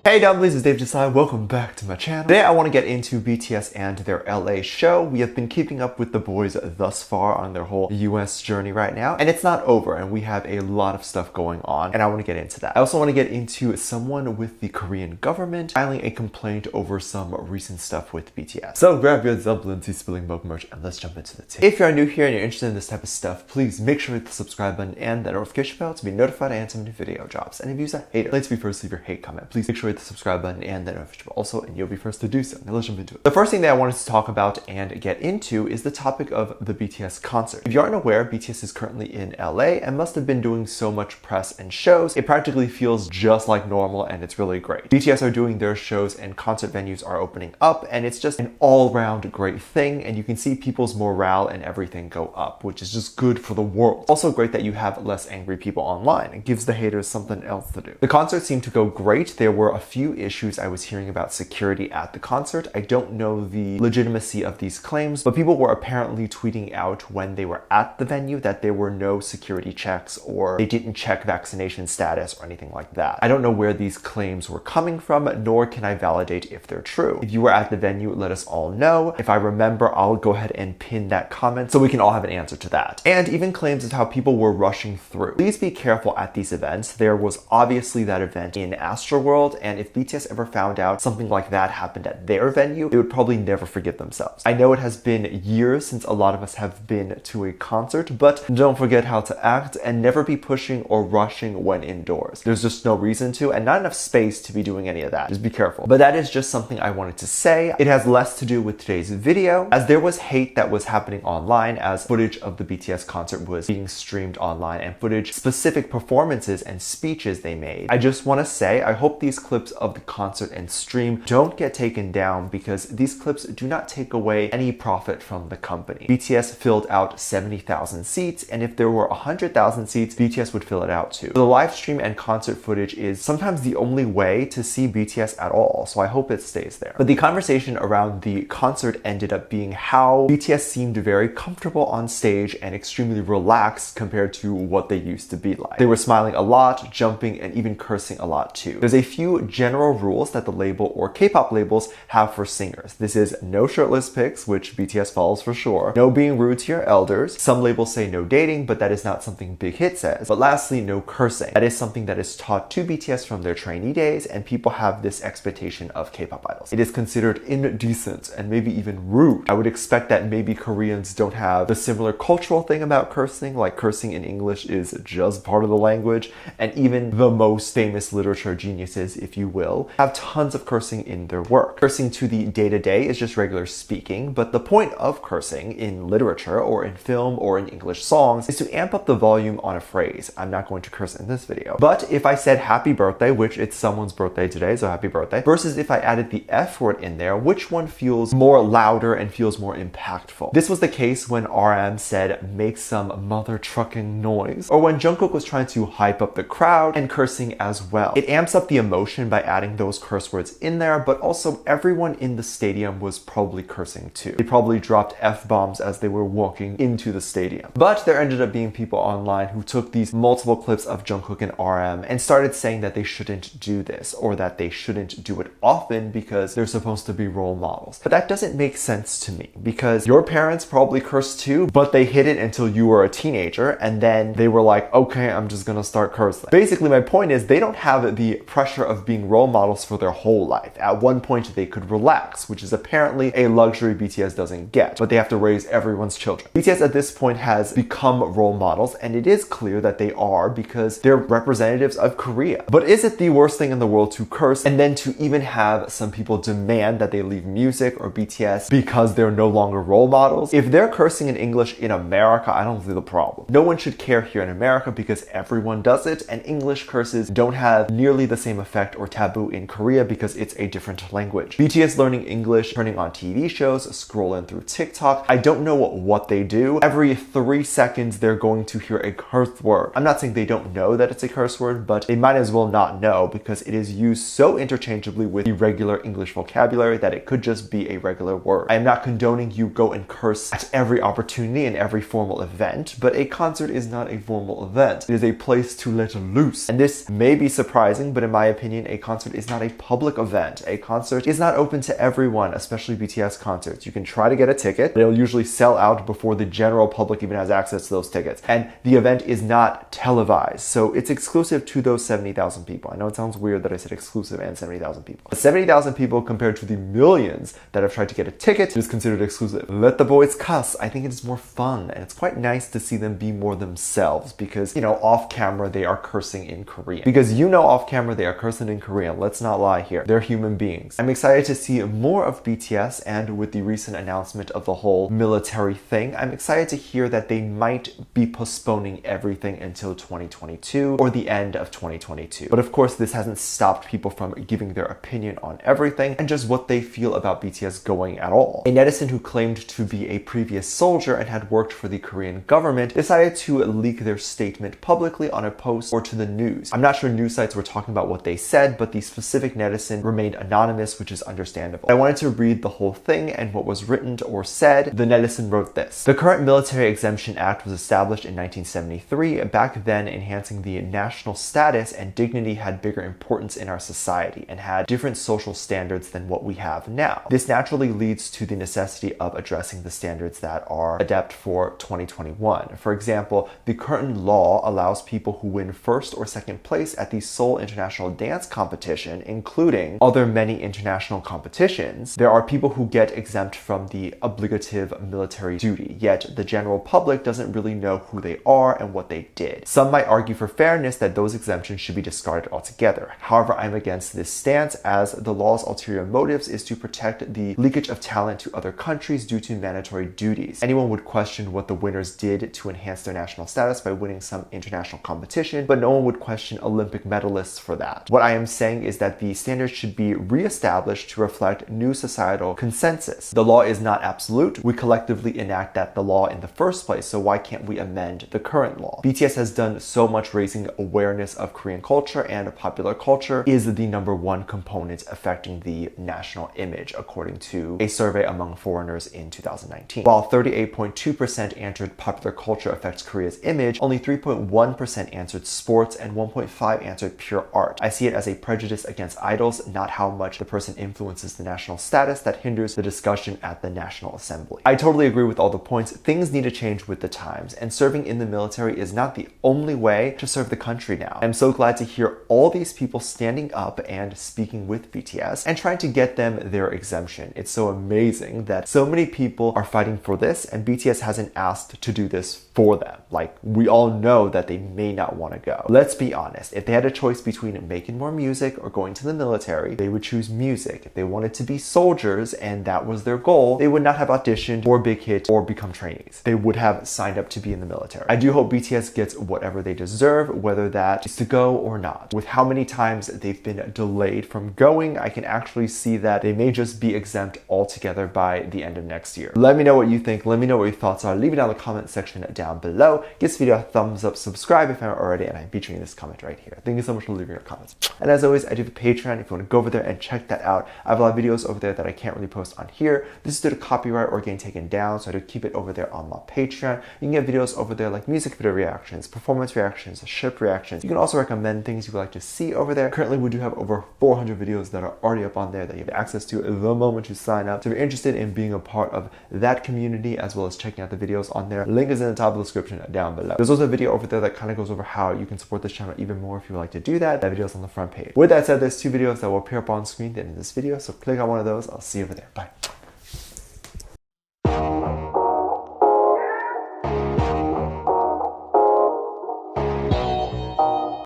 Hey dumplings, it's Dave Desai. Welcome back to my channel. Today I want to get into BTS and their LA show. We have been keeping up with the boys thus far on their whole US journey right now, and it's not over, and we have a lot of stuff going on, and I want to get into that. I also want to get into someone with the Korean government filing a complaint over some recent stuff with BTS. So grab your dumplings, spilling milk merch, and let's jump into the tape. If you're new here and you're interested in this type of stuff, please make sure to hit the subscribe button and the notification bell to be notified anytime new video drops. And if you're a hater, let's be first to leave your hate comment. Please make sure to hit the subscribe button and the notification bell also, and you'll be first to do so. Now let's jump into it. The first thing that I wanted to talk about and get into is the topic of the BTS concert. If you aren't aware, BTS is currently in LA and must have been doing so much press and shows, it practically feels just like normal, and it's really great. BTS are doing their shows and concert venues are opening up, and it's just an all-round great thing, and you can see people's morale and everything go up, which is just good for the world. Also great that you have less angry people online. It gives the haters something else to do. The concert seemed to go great. There were a few issues I was hearing about security at the concert. I don't know the legitimacy of these claims, but people were apparently tweeting out when they were at the venue that there were no security checks or they didn't check vaccination status or anything like that. I don't know where these claims were coming from, nor can I validate if they're true. If you were at the venue, let us all know. If I remember, I'll go ahead and pin that comment so we can all have an answer to that. And even claims of how people were rushing through. Please be careful at these events. There was obviously that event in Astroworld, and if BTS ever found out something like that happened at their venue, they would probably never forgive themselves. I know it has been years since a lot of us have been to a concert, but don't forget how to act and never be pushing or rushing when indoors. There's just no reason to, and not enough space to be doing any of that. Just be careful. But that is just something I wanted to say. It has less to do with today's video, as there was hate that was happening online as footage of the BTS concert was being streamed online and footage specific performances and speeches they made. I just want to say, I hope these clips of the concert and stream don't get taken down, because these clips do not take away any profit from the company. BTS filled out 70,000 seats, and if there were 100,000 seats, BTS would fill it out too. The live stream and concert footage is sometimes the only way to see BTS at all, so I hope it stays there. But the conversation around the concert ended up being how BTS seemed very comfortable on stage and extremely relaxed compared to what they used to be like. They were smiling a lot, jumping, and even cursing a lot too. There's a few general rules that the label or K-pop labels have for singers. This is no shirtless pics, which BTS follows for sure. No being rude to your elders. Some labels say no dating, but that is not something Big Hit says. But lastly, no cursing. That is something that is taught to BTS from their trainee days, and people have this expectation of K-pop idols. It is considered indecent and maybe even rude. I would expect that maybe Koreans don't have the similar cultural thing about cursing, like cursing in English is just part of the language, and even the most famous literature geniuses, if you will, have tons of cursing in their work. Cursing to the day-to-day is just regular speaking, but the point of cursing in literature or in film or in English songs is to amp up the volume on a phrase. I'm not going to curse in this video. But if I said happy birthday, which it's someone's birthday today, so happy birthday, versus if I added the F word in there, which one feels more louder and feels more impactful? This was the case when RM said make some mother trucking noise, or when Jungkook was trying to hype up the crowd and cursing as well. It amps up the emotion by adding those curse words in there, but also everyone in the stadium was probably cursing too. They probably dropped F-bombs as they were walking into the stadium. But there ended up being people online who took these multiple clips of Jungkook and RM and started saying that they shouldn't do this, or that they shouldn't do it often because they're supposed to be role models. But that doesn't make sense to me, because your parents probably cursed too, but they hid it until you were a teenager, and then they were like, okay, I'm just gonna start cursing. Basically, my point is they don't have the pressure of being role models for their whole life. At one point, they could relax, which is apparently a luxury BTS doesn't get, but they have to raise everyone's children. BTS at this point has become role models, and it is clear that they are, because they're representatives of Korea. But is it the worst thing in the world to curse and then to even have some people demand that they leave music or BTS because they're no longer role models? If they're cursing in English in America, I don't see the problem. No one should care here in America because everyone does it, and English curses don't have nearly the same effect or taboo in Korea because it's a different language. BTS learning English, turning on TV shows, scrolling through TikTok, I don't know what they do. Every 3 seconds they're going to hear a curse word. I'm not saying they don't know that it's a curse word, but they might as well not know, because it is used so interchangeably with the regular English vocabulary that it could just be a regular word. I am not condoning you go and curse at every opportunity in every formal event, but a concert is not a formal event. It is a place to let loose. And this may be surprising, but in my opinion, a concert is not a public event. A concert is not open to everyone, especially BTS concerts. You can try to get a ticket, but it'll usually sell out before the general public even has access to those tickets. And the event is not televised, so it's exclusive to those 70,000 people. I know it sounds weird that I said exclusive and 70,000 people. But 70,000 people compared to the millions that have tried to get a ticket is considered exclusive. Let the boys cuss. I think it is more fun, and it's quite nice to see them be more themselves because, you know, off camera they are cursing in Korean. Because you know off camera they are cursing in Korean. Let's not lie here. They're human beings. I'm excited to see more of BTS, and with the recent announcement of the whole military thing, I'm excited to hear that they might be postponing everything until 2022 or the end of 2022. But of course, this hasn't stopped people from giving their opinion on everything and just what they feel about BTS going at all. A netizen who claimed to be a previous soldier and had worked for the Korean government decided to leak their statement publicly on a post or to the news. I'm not sure news sites were talking about what they said, but the specific netizen remained anonymous, which is understandable. I wanted to read the whole thing and what was written or said. The netizen wrote this: "The current Military Exemption Act was established in 1973. Back then, enhancing the national status and dignity had bigger importance in our society and had different social standards than what we have now. This naturally leads to the necessity of addressing the standards that are adept for 2021. For example, the current law allows people who win first or second place at the Seoul International Dance Competition, including other many international competitions. There are people who get exempt from the obligative military duty, yet the general public doesn't really know who they are and what they did. Some might argue for fairness that those exemptions should be discarded altogether. However, I'm against this stance, as the law's ulterior motives is to protect the leakage of talent to other countries due to mandatory duties. Anyone would question what the winners did to enhance their national status by winning some international competition, but no one would question Olympic medalists for that. What I am saying is that the standards should be re-established to reflect new societal consensus. The law is not absolute. We collectively enact that the law in the first place, so why can't we amend the current law? BTS has done so much raising awareness of Korean culture, and popular culture is the #1 component affecting the national image, according to a survey among foreigners in 2019. While 38.2% answered popular culture affects Korea's image, only 3.1% answered sports, and 1.5% answered pure art. I see it as a prejudice against idols, not how much the person influences the national status, that hinders the discussion at the National Assembly. I totally agree with all the points. Things need to change with the times, and serving in the military is not the only way to serve the country now. I'm so glad to hear all these people standing up and speaking with BTS and trying to get them their exemption. It's so amazing that so many people are fighting for this, and BTS hasn't asked to do this for them. Like, we all know that they may not want to go. Let's be honest, if they had a choice between making more music or going to the military, they would choose music. If they wanted to be soldiers and that was their goal, they would not have auditioned for Big Hit or become trainees. They would have signed up to be in the military. I do hope BTS gets whatever they deserve, whether that is to go or not. With how many times they've been delayed from going, I can actually see that they may just be exempt altogether by the end of next year. Let me know what you think. Let me know what your thoughts are. Leave it down in the comment section down below. Give this video a thumbs up, subscribe if you haven't already, and I'm featuring this comment right here. Thank you so much for leaving your comments. And as always, I do have a Patreon if you want to go over there and check that out. I have a lot of videos over there that I can't really post on here. This is due to copyright or getting taken down, so I do keep it over there on my Patreon. You can get videos over there like music video reactions, performance reactions, ship reactions. You can also recommend things you would like to see over there. Currently, we do have over 400 videos that are already up on there that you have access to the moment you sign up. So if you're interested in being a part of that community as well as checking out the videos on there, link is in the top of the description down below. There's also a video over there that kind of goes over how you can support this channel even more if you would like to do that. That video is on the front page. With that said, there's 2 videos that will appear up on screen at the end of this video, so click on one of those. I'll see you over there. Bye.